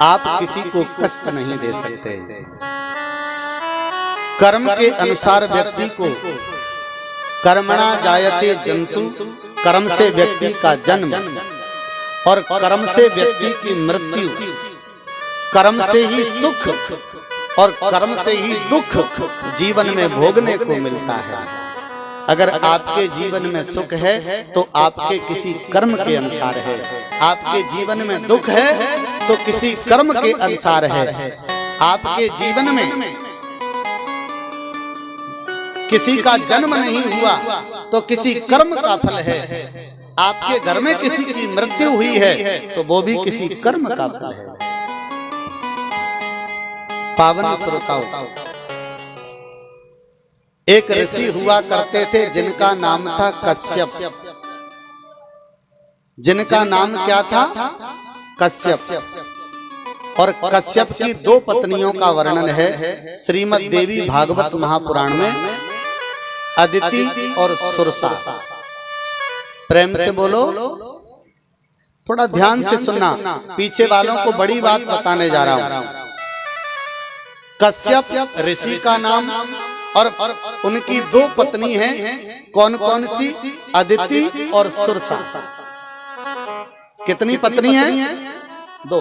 आप किसी को कष्ट नहीं दे सकते। कर्म के अनुसार व्यक्ति को कर्मणा जायते जंतु, कर्म से व्यक्ति का जन्म और कर्म से व्यक्ति की मृत्यु, कर्म से ही सुख और कर्म से ही दुख जीवन में भोगने को मिलता है। अगर आपके जीवन में सुख है तो आपके किसी कर्म के अनुसार है, आपके जीवन में दुख है तो किसी कर्म के अनुसार है। आपके जीवन में किसी का जन्म नहीं हुआ तो किसी कर्म का फल है। आपके घर में किसी की मृत्यु हुई है तो वो भी किसी कर्म का फल है। पावन श्रोताओं, एक ऋषि हुआ करते थे जिनका नाम था कश्यप। जिनका नाम क्या था? कश्यप। और कश्यप की दो पत्नियों का वर्णन है श्रीमद् देवी भागवत महापुराण में, अदिति और सुरसा। प्रेम से बोलो, थोड़ा ध्यान से सुनना, पीछे वालों को बड़ी बात बताने जा रहा हूं। कश्यप ऋषि का नाम और उनकी दो पत्नी हैं। कौन कौन सी? अदिति और सुरसा। कितनी पत्नी हैं? दो।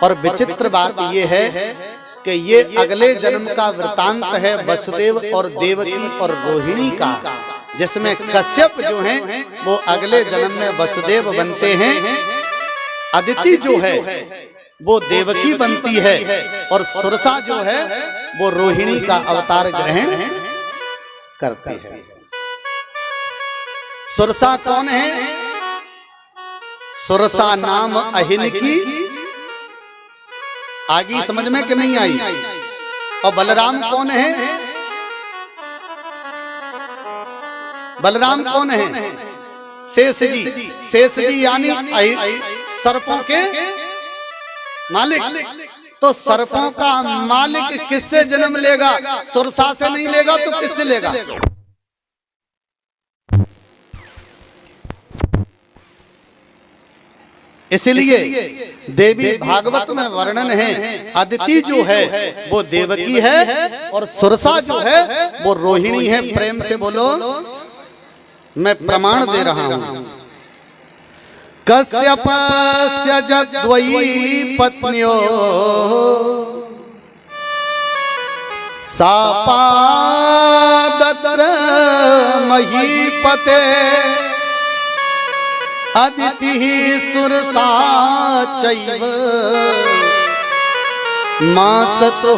और विचित्र बात यह है कि ये अगले जन्म का वृतांत है वसुदेव और देवकी और रोहिणी का, जिसमें कश्यप जो हैं वो अगले जन्म में वसुदेव बनते हैं। अदिति जो है वो देवकी बनती है और सुरसा जो है वो रोहिणी का अवतार ग्रहण करती है। सुरसा कौन है? सुरसा नाम अहिन की, आगे समझ में कि नहीं आई? और बलराम कौन है? बलराम कौन है? शेष जी। शेष जी यानी सर्पों के मालिक। तो सर्पों का मालिक किससे जन्म लेगा? सुरसा से नहीं लेगा तो किससे लेगा? इसलिए देवी भागवत में वर्णन है, अदिति जो है वो देवकी है और सुरसा जो है वो रोहिणी है। प्रेम से बोलो, मैं प्रमाण दे रहा हूं। कश्यपस्य जद्वयी पत्न्यो सापादत्र महीपते, अदिति सुरसा चैव मासतो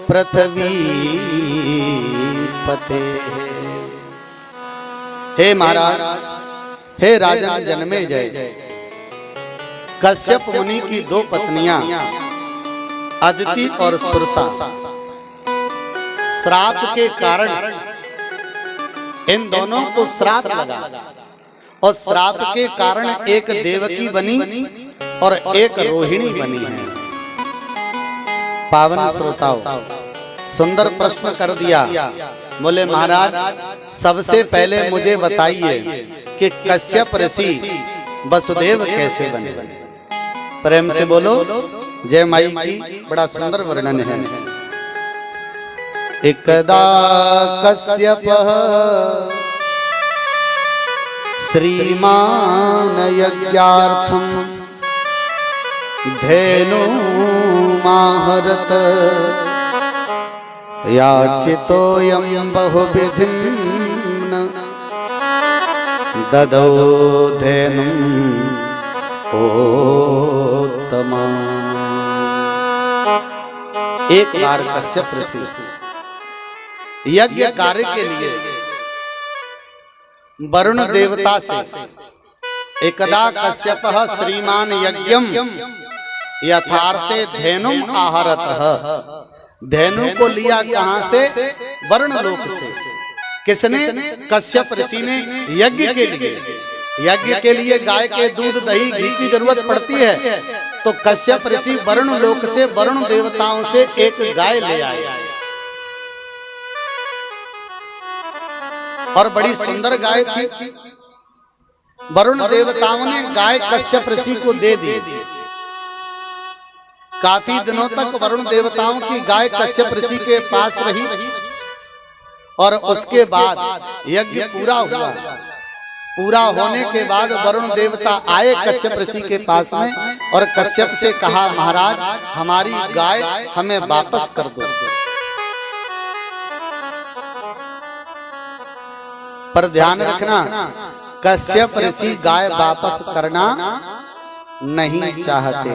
पृथ्वी पते। हे महाराज, हे राजन जन्मेजय, कश्यप मुनि की दो पत्नियां अदिति और सुरसा श्राप के कारण इन दोनों को श्राप लगा और श्राप के कारण एक देवकी बनी और एक रोहिणी बनी है। पावन श्रोताओं, सुंदर प्रश्न कर दिया। बोले महाराज, सबसे पहले मुझे बताइए कि कश्यप ऋषि वसुदेव कैसे बने? प्रेम से बोलो, जय माई की। बड़ा सुंदर वर्णन है। एकदा कश्यप श्रीमान यज्ञार्थम धेनुमाहरत, याचितोऽयं बहुविधिं ददौ धेनुम् उत्तमम्। एक बार कश्यप ऋषि यज्ञ कार्य के लिए वरुण देवता से एकदा कश्यपः श्रीमान यज्ञम यथार्थे धेनुम आहरतः। धेनु को लिया कहां से? वरुण लोक से। किसने? कश्यप ऋषि ने यज्ञ के लिए। यज्ञ के लिए गाय के दूध, दही, घी की जरूरत पड़ती है, तो कश्यप ऋषि वरुण लोक से, वरुण देवताओं से एक गाय ले आए और बड़ी सुंदर गाय थी। वरुण देवताओं ने गाय कश्यप ऋषि को दे दी काफी दिनों तक वरुण देवताओं की गाय कश्यप ऋषि के पास रही और उसके बाद यज्ञ पूरा हुआ। पूरा होने के बाद वरुण देवता आए कश्यप ऋषि के पास में और कश्यप से कहा, महाराज हमारी गाय हमें वापस कर दो। पर ध्यान रखना, कश्यप ऋषि गाय वापस करना नहीं चाहते।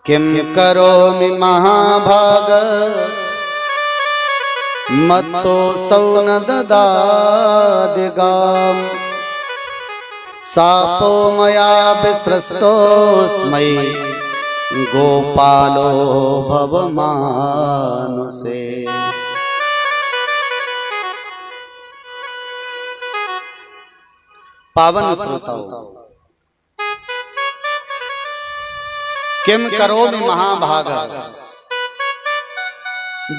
किम करोमि महाभाग मत्तो सौ न ददाति गाम सापो मया विसृष्टोऽस्मै गोपालो भवमानुषे। पावन श्रोताओं, किम करोमि महाभाग,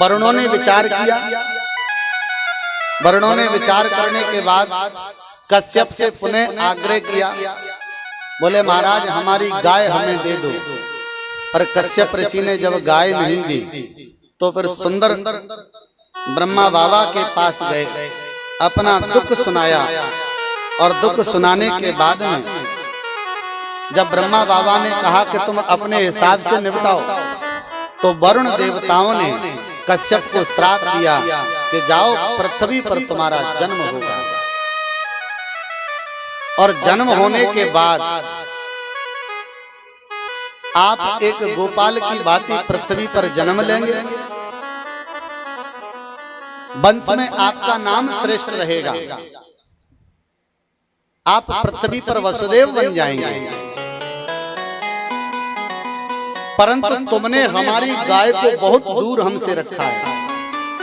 वरुणों ने विचार किया। वरुणों ने विचार करने के बाद कश्यप से पुनः आग्रह किया। बोले महाराज हमारी गाय हमें दे दो। पर कश्यप ऋषि ने जब गाय नहीं दी तो फिर सुंदर ब्रह्मा बाबा के पास गए, अपना दुख सुनाया। और दुख सुनाने के बाद में जब ब्रह्मा बाबा ने कहा कि तुम अपने हिसाब से निपटाओ, तो वरुण देवताओं ने कश्यप को श्राप दिया कि जाओ पृथ्वी पर तुम्हारा जन्म होगा। और जन्म होने के बाद आप एक गोपाल की भांति पृथ्वी पर जन्म लेंगे। वंश में आपका नाम श्रेष्ठ रहेगा। आप पृथ्वी पर वसुदेव बन जाएंगे। परंतु तुमने हमारी गाय को बहुत दूर हमसे रखा है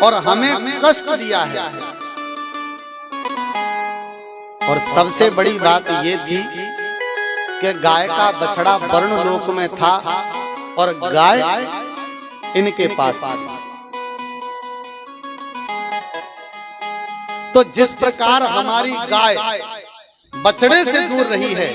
और हमें कष्ट दिया है। और सबसे बड़ी बात ये थी कि गाय का बछड़ा वरुण लोक में था और गाय इनके पास थी। तो जिस प्रकार हमारी गाय बछड़े से दूर रही है,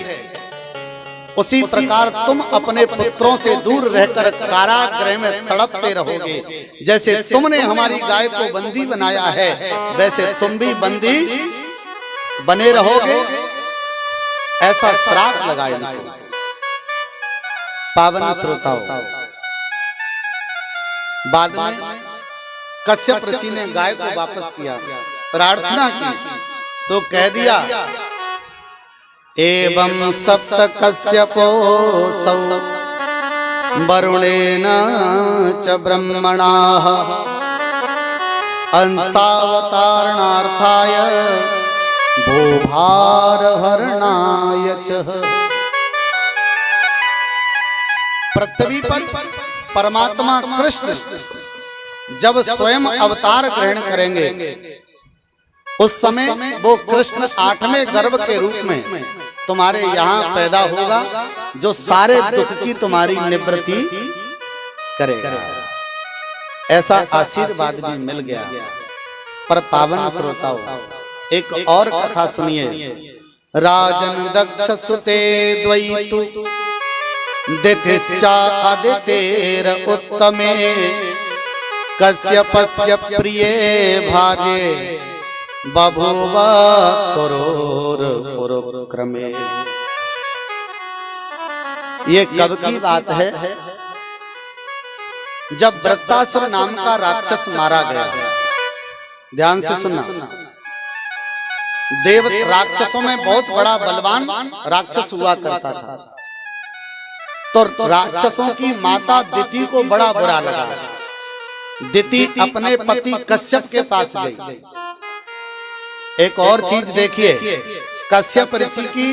उसी प्रकार तुम अपने पुत्रों से दूर रहकर कारागृह में तड़पते रहोगे। जैसे तुमने हमारी गाय को बंदी बनाया है, वैसे तुम भी बंदी बने रहोगे। ऐसा श्राप लगाया। पावन श्रोताओं, बाद में कश्यप ऋषि ने गाय को वापस किया, प्रार्थना की तो कह दिया, एवं सप्त कश्यपो सौ वरुणेन च ब्रह्मणाः अंशावतारणार्थाय भूभार हरणाय च। पृथ्वी पर परमात्मा कृष्ण जब स्वयं अवतार ग्रहण करेंगे, उस समय वो कृष्ण 8वें गर्भ के रूप में तुम्हारे यहाँ पैदा होगा, जो सारे दुख की तुम्हारी निवृत्ति करेगा। ऐसा आशीर्वाद भी मिल गया। पर पावन श्रोताओं, एक और कथा सुनिए। राजन दक्ष सुते द्वैतु दितिश्चा आदितेर उत्तमे कश्यपस्य प्रिये भार्ये बभूव करोर पुरक्रमे। ये कब की बात है? जब वृत्तासुर नाम का राक्षस मारा गया। ध्यान से सुनना। देव राक्षसों में बहुत बड़ा बलवान राक्षस हुआ करता था। तो राक्षसों की माता दिति को बड़ा बुरा लगा। दिति अपने पति कश्यप के पास गई। एक और चीज देखिए, कश्यप ऋषि की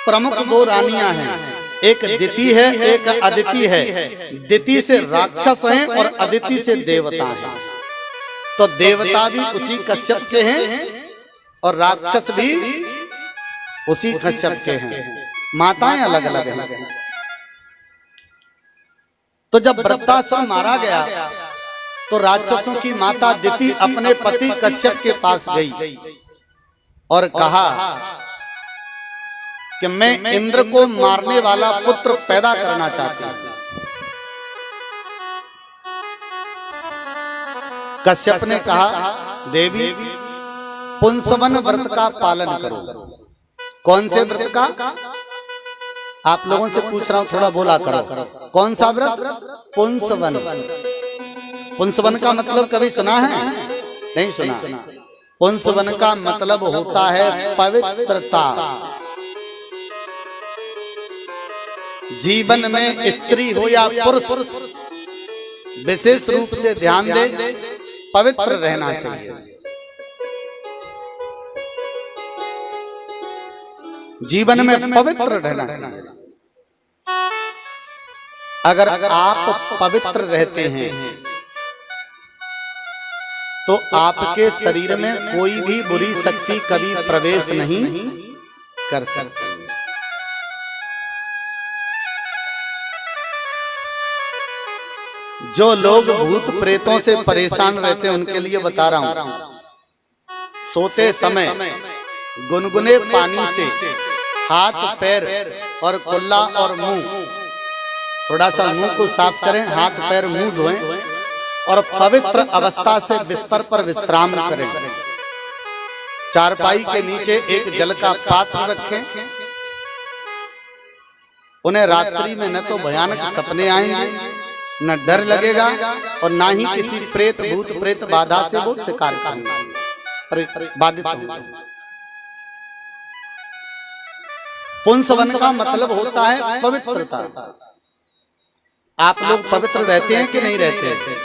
प्रमुख 2 रानियां हैं, एक दिति है, एक अदिति है। दिति से राक्षस हैं और अदिति से देवता हैं। तो देवता भी उसी कश्यप के हैं और राक्षस भी उसी कश्यप के हैं। माताएं अलग अलग हैं। तो जब वृत्तासुर मारा गया तो राक्षसों की माता दिति अपने पति कश्यप के पास गई और कहा कि मैं इंद्र को मारने वाला पुत्र पैदा करना चाहती हूं। कश्यप ने कहा, देवी पुंसवन व्रत का पालन करो। कौन से व्रत का? आप लोगों से पूछ रहा हूं, थोड़ा बोला करो। कौन सा व्रत? पुंसवन। पुंसवन का मतलब कभी सुना है? नहीं सुना। पुंसवन का मतलब होता है पवित्रता। जीवन में स्त्री हो या पुरुष विशेष रूप से ध्यान दे, पवित्र रहना चाहिए। जीवन में पवित्र रहना चाहिए। अगर आप पवित्र रहते हैं तो आपके शरीर में कोई भी बुरी शक्ति कभी प्रवेश नहीं कर सकती। जो लोग भूत प्रेतों से परेशान रहते हैं उनके लिए बता रहा हूं, सोते समय गुनगुने पानी से हाथ पैर और कुल्ला और मुंह, थोड़ा सा मुंह को साफ करें, हाथ पैर मुंह धोएं और पवित्र अवस्था से बिस्तर पर विश्राम करें। चारपाई के नीचे एक जल का पात्र रखें। उन्हें रात्रि में न तो भयानक सपने आएंगे, न डर लगेगा और ना ही किसी प्रेत भूत प्रेत बाधा से वो शिकार बाधित होंगे। पुंसवन का मतलब होता है पवित्रता। आप लोग पवित्र रहते हैं कि नहीं रहते हैं?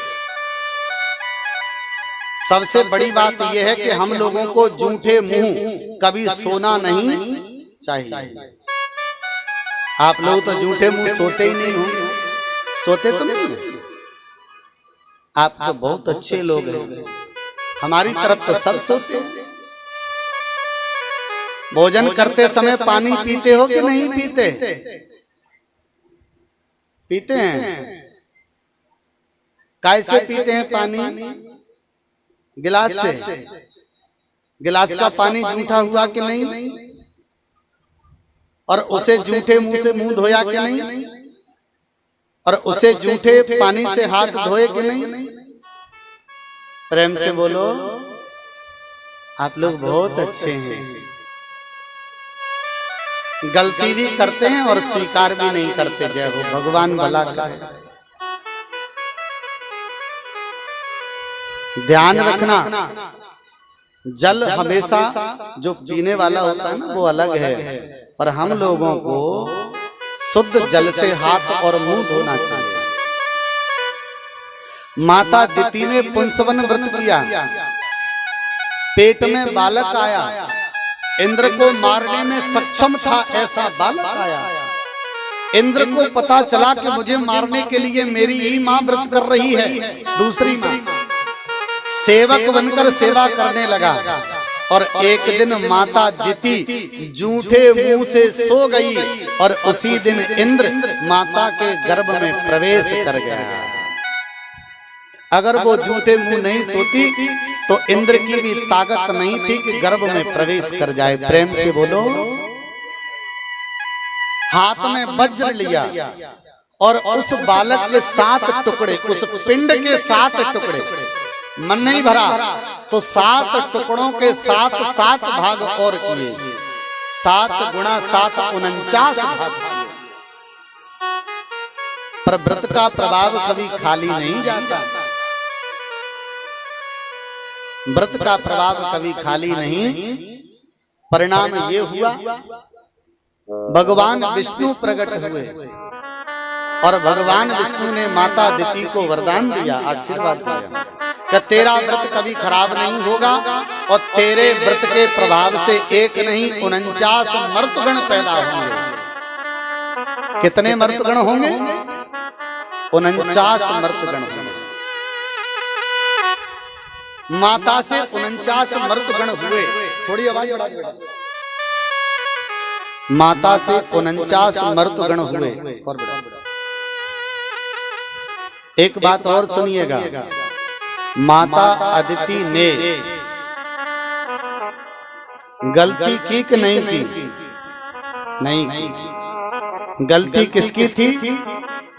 सबसे बड़ी बात यह है कि हम लोगों को जूठे मुंह कभी सोना नहीं चाहिए। आप लोग तो जूठे मुंह सोते ही नहीं होंगे। सोते तो नहीं है? आप तो बहुत अच्छे लोग हैं। हमारी तरफ तो सब सोते हैं। भोजन करते समय पानी पीते हो कि नहीं पीते? पीते हैं। कैसे पीते हैं पानी? गिलास से। गिलास का पानी जूठा हुआ कि नहीं? और उसे जूठे मुंह से मुंह धोया कि नहीं? और उसे जूठे पानी से हाथ धोए कि नहीं? प्रेम से बोलो, आप लोग बहुत अच्छे हैं। गलती भी करते हैं और स्वीकार भी नहीं करते। जय हो, भगवान भला करे। ध्यान रखना, जल हमेशा जो पीने वाला होता है ना वो अलग है, पर हम लोगों को शुद्ध जल से हाथ और मुंह धोना चाहिए। माता दिति ने पुंसवन व्रत किया, पेट में बालक आया, इंद्र को मारने में सक्षम था ऐसा बालक आया। इंद्र को पता चला कि मुझे मारने के लिए मेरी ही मां व्रत कर रही है, दूसरी मां। सेवक बनकर सेवा करने लगा और एक दिन माता दिति जूठे मुंह से सो गई और उसी दिन इंद्र माता के गर्भ में प्रवेश कर गया। अगर वो जूठे मुंह नहीं सोती तो इंद्र की भी ताकत नहीं थी कि गर्भ में प्रवेश कर जाए। प्रेम से बोलो। हाथ में वज्र लिया और उस बालक के 7 टुकड़े, उस पिंड के 7 टुकड़े, मन नहीं भरा तो 7 टुकड़ों के 7 भाग और किए। 7 गुणा 7 49 भाग किए। पर व्रत का प्रभाव कभी खाली नहीं जाता। व्रत का प्रभाव कभी खाली नहीं। परिणाम ये हुआ, भगवान विष्णु प्रकट हुए और भगवान विष्णु ने माता दिति को वरदान दिया, आशीर्वाद दिया कि तेरा व्रत कभी खराब नहीं होगा और तेरे व्रत के प्रभाव से एक नहीं 49 मर्तगण पैदा होंगे। कितने मर्तगण होंगे? 49 मर्तगण होंगे। माता से 49 मर्तगण हुए। थोड़ी आवाज बढ़ा दो। माता से 49 मर्तगण हुए। और एक बात और सुनिएगा, माता अदिति ने गलती की कि नहीं की? नहीं की। गलती किसकी थी?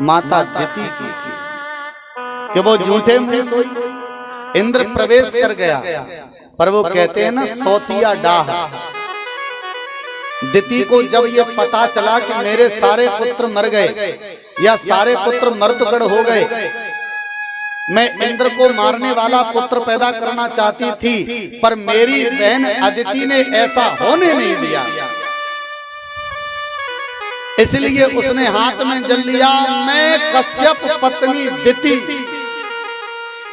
माता दिति की थी कि वो झूठे मुंह सोई। इंद्र प्रवेश कर गया, पर वो कहते हैं ना सौतिया डाह। दिति को जब ये पता चला कि मेरे सारे पुत्र मर गए या सारे पुत्र मर्तगढ़ हो गए, मैं इंद्र को मारने वाला पुत्र पैदा करना चाहती थी, पर मेरी बहन अदिति ने ऐसा होने नहीं दिया, इसलिए उसने हाथ में जल लिया। मैं कश्यप पत्नी दिति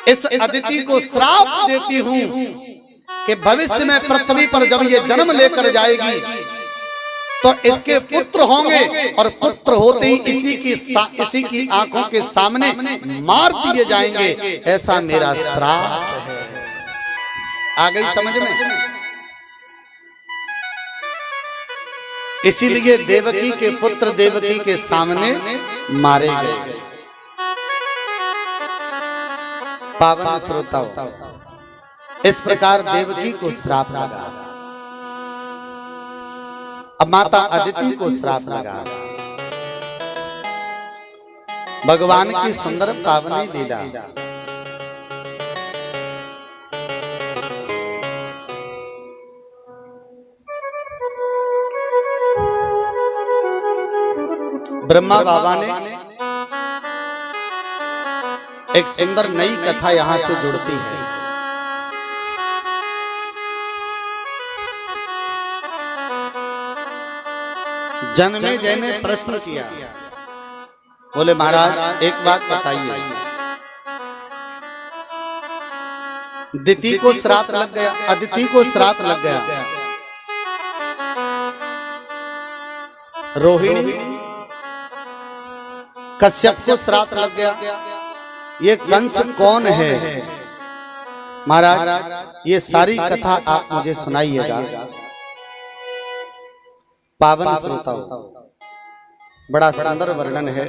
इस अदिति को श्राप देती हूं कि भविष्य में पृथ्वी पर जब ये जन्म लेकर जाएगी तो इसके पुत्र होंगे और पुत्र होते ही इसी की आंखों के सामने मार दिए जाएंगे, ऐसा मेरा श्राप है। आ गई समझ में? इसीलिए देवकी के पुत्र देवकी के सामने मारे गए। पावन श्रोताओं, इस प्रकार देवकी को श्राप लगा। अब माता अदिति को श्राप लगा। भगवान की सुंदर पावनी लीला। ब्रह्मा बाबा ने एक सुंदर नई कथा यहां से जुड़ती है। जन्मेजय ने प्रश्न किया, बोले महाराज एक बात बताइए, दिति को श्राप लग गया, अदिति को श्राप लग गया, रोहिणी कश्यप को श्राप लग गया, ये कंस कौन है? महाराज ये सारी कथा आप मुझे सुनाइएगा। पावन श्रोताओं, बड़ा सुंदर वर्णन है।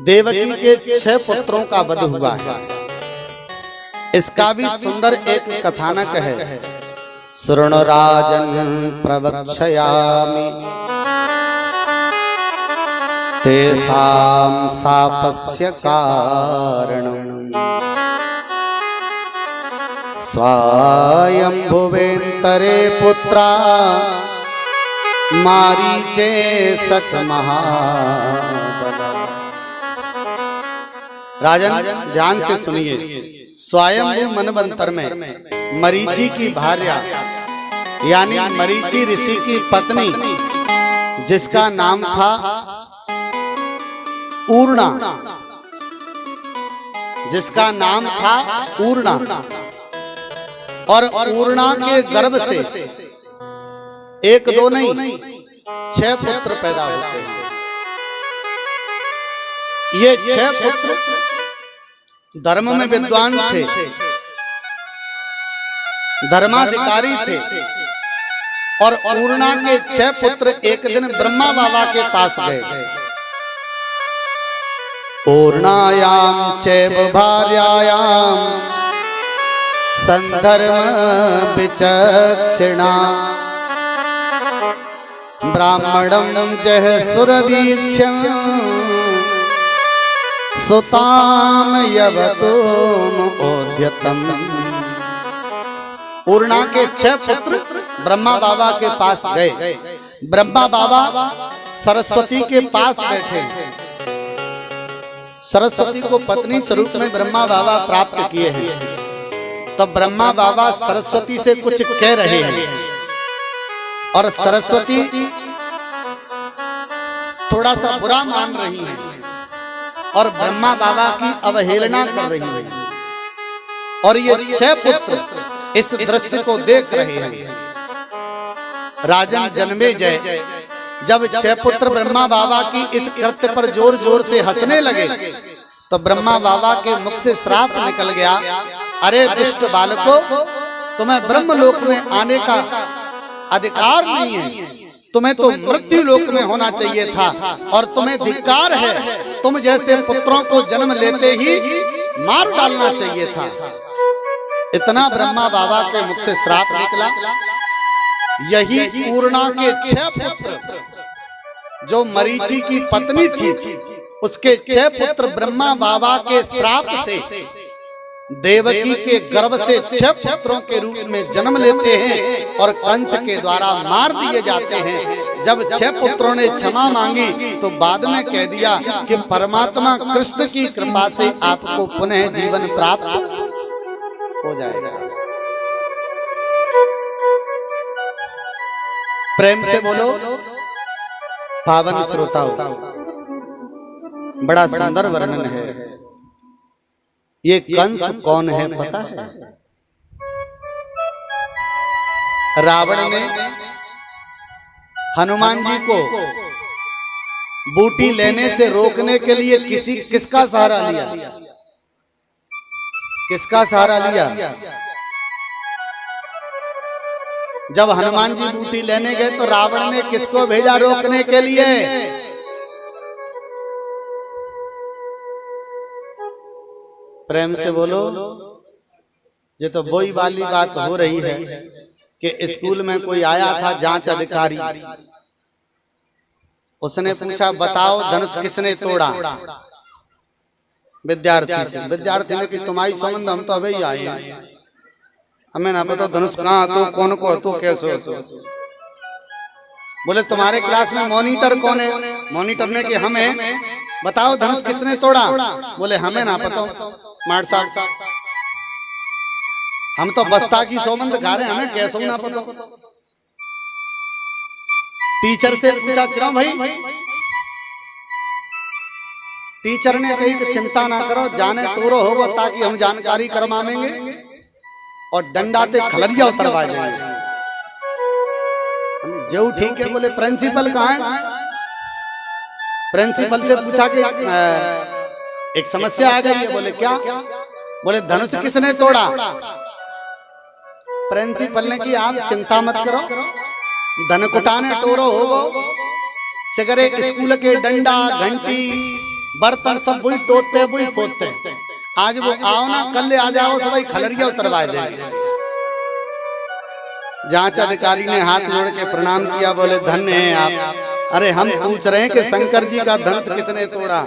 देवकी के 6 पुत्रों का वध हुआ है। इसका भी सुंदर एक कथानक है। शृणु राजन् प्रवक्ष्यामि तेषां शापस्य कारणम् स्वायंभुवेन्तरे पुत्रा मारीचे सठ महाबला। राजन ध्यान से सुनिए। स्वयंभू मनवंतर में मरीचि की भार्या यानी मरीचि ऋषि की पत्नी, जिसका नाम था ऊर्णा, जिसका नाम था ऊर्णा, और ऊर्णा के गर्भ से एक दो नहीं 6 पुत्र पैदा होते हैं। ये 6 पुत्र धर्म में विद्वान थे, धर्माधिकारी थे, और ऊर्णा के 6 पुत्र एक दिन ब्रह्मा बाबा के पास गए। ऊर्णायाम चैव भार्यायाम संधर्म विचक्षिणा ब्राह्मणं जह सुरवीक्षं सुताम यवतुम ओद्यतम। ऊर्णा के 6 पुत्र ब्रह्मा बाबा के पास गए। ब्रह्मा बाबा सरस्वती के पास बैठे। सरस्वती को पत्नी स्वरूप में ब्रह्मा बाबा प्राप्त किए हैं। तब ब्रह्मा बाबा सरस्वती से कुछ कह रहे हैं और सरस्वती थोड़ा सा बुरा मान रही है और ब्रह्मा बाबा की अवहेलना कर रही है। और ये 6 पुत्र इस दृश्य को देख रहे हैं। राजन जन्मेजय जब 6 पुत्र ब्रह्मा बाबा की इस कृत्य पर जोर जोर से हंसने लगे तो ब्रह्मा बाबा के मुख से श्राप निकल गया, अरे दुष्ट बालको, तुम्हें ब्रह्मलोक में आने का अधिकार नहीं है, तुम्हें तो मृत्यु लोक में होना चाहिए था, और तुम्हें धिक्कार है, तुम जैसे पुत्रों को जन्म लेते ही मार डालना चाहिए था। इतना ब्रह्मा बाबा के मुख से श्राप निकला। यही ऊर्णा के 6 पुत्र जो मरीचि की पत्नी थी, उसके 6 पुत्र ब्रह्मा बाबा के श्राप से देवकी के गर्भ से 6 पुत्रों के रूप में जन्म लेते हैं और कंस के द्वारा मार दिए जाते हैं। जब 6 पुत्रों ने क्षमा मांगी तो बाद में कह दिया कि परमात्मा कृष्ण की कृपा से आपको पुनः जीवन प्राप्त हो जाएगा। प्रेम से बोलो पावन श्रोताओं, बड़ा सुंदर वर्णन है। ये कंस कौन है पता है? रावण ने हनुमान जी को बूटी लेने से रोकने के लिए किसका सहारा लिया? किसका सहारा लिया? जब हनुमान जी बूटी लेने गए तो रावण ने किसको भेजा रोकने के लिए? प्रेम से बोलो। ये तो वही वाली बात हो रही है कि स्कूल में कोई आया था जांच अधिकारी, उसने पूछा बताओ धनुष किसने तोड़ा? विद्यार्थी से। विद्यार्थी ने कि तुम्हारी संबंध, हम तो अभी आए हैं, हमें ना पता धनुष कहाँ तो कौन को तो कैसे हो। बोले तुम्हारे क्लास में मॉनिटर कौन है? मॉनिटर ने कि हमें, बताओ धनुष किसने तोड़ा? बोले हमें ना पता मार साहब, हम तो बस्ता की सौमंद खा रहे हैं, हमें कैसे ना पता। टीचर से पूछा क्यों भाई? टीचर ने कही कि चिंता ना करो, जाने टोरो होगा ताकि हम जानकारी करवाएंगे और डंडा ते खलरिया उतरवा देंगे। जो ठीक है। बोले प्रिंसिपल कहाँ है? प्रिंसिपल से पूछा कि एक समस्या आ गई है। बोले क्या? बोले धनुष किसने तोड़ा? प्रिंसिपल ने कि आप चिंता मत करो, धनकुटाने टोरो होगो, सगरे स्कूल के डंडा घंटी बर्तन सब वही टोते वही फोते, आज वो आओ ना कल ले आ जाओ, सब खलरिया उतरवा देंगे। जांच अधिकारी ने हाथ जोड़ के प्रणाम किया। बोले धन्य हैं आप। अरे हम पूछ रहे हैं कि शंकर जी का धनुष किसने तोड़ा?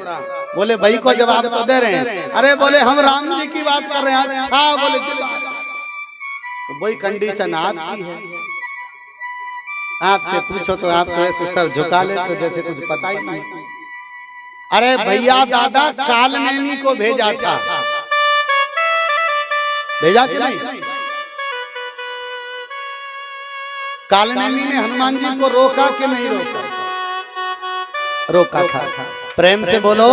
बोले भाई को जवाब तो दे रहे हैं। अरे बोले हम राम जी की बात कर रहे हैं। अच्छा बोले तो वही कंडीशन आपकी है, आपसे पूछो तो आप तो ऐसे सर झुका ले तो जैसे कुछ पता ही नहीं। अरे भैया दादा कालनेमी को भेजा था, भेजा कि नहीं? कालनेमी ने हनुमान जी को रोका कि नहीं रोका? रोका था। प्रेम से बोलो